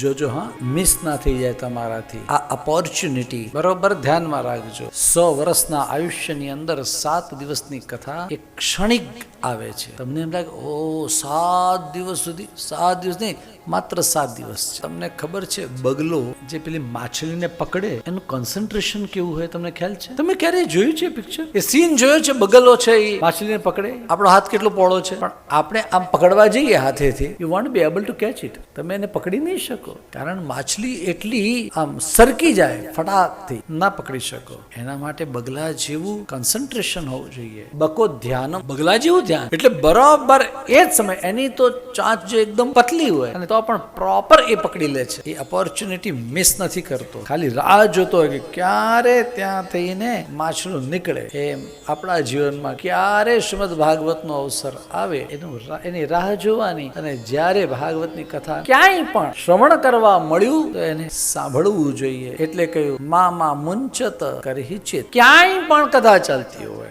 જોજો હા, મિસ ના થઈ જાય તમારાથી આ ઓપોર્ચ્યુનિટી. બરોબર ધ્યાનમાં રાખજો. 100 વર્ષના આયુષ્યની અંદર 7 દિવસની કથા એક ક્ષણિક આવે છે. તમને એમ લાગે ઓ 7 દિવસ સુધી, 7 દિવસ નહીં, માત્ર 7 દિવસ છે. તમને ખબર છે બગલો જે પેલી માછલીને પકડે એનું કોન્સન્ટ્રેશન કેવું હોય તમને ખ્યાલ છે? તમે ક્યારેય જોયું છે પિક્ચર? એ સીન જોયો છે? બગલો છે એ માછલીને પકડે, આપણો હાથ કેટલો પહોળો છે, પણ આપણે આમ પકડવા જઈએ હાથેથી, you want be able to catch it. તમે એને પકડી નહીં શકો, કારણ માછલી એટલી આમ સરકી જાય, ફટાકથી ના પકડી શકો. એના માટે બગલા જેવું કોન્સન્ટ્રેશન હોવું જોઈએ. બકો ધ્યાન, બગલા જેવું ધ્યાન. એટલે બરાબર એ જ સમય એની તો ચાંચ જે એકદમ પતલી હોય અને તો પણ પ્રોપર એ પકડી લે છે. એ ઓપોર્ચ્યુનિટી મિસ નથી કરતો, ખાલી રાહ જોતો હોય કે ક્યારે ત્યાં થઈને માછલું નીકળે. એમ આપણા જીવનમાં ક્યારે શ્રીમદ ભાગવતનો અવસર આવે એની રાહ જોવાની, અને જ્યારે ભાગવતની કથા ક્યાંય પણ શ્રવણ કરવા મળ્યું તો એને સાંભળવું જોઈએ. એટલે કહ્યું મા મુંચત કરહિ ચિત. ક્યાંય પણ કથા ચાલતી હોય,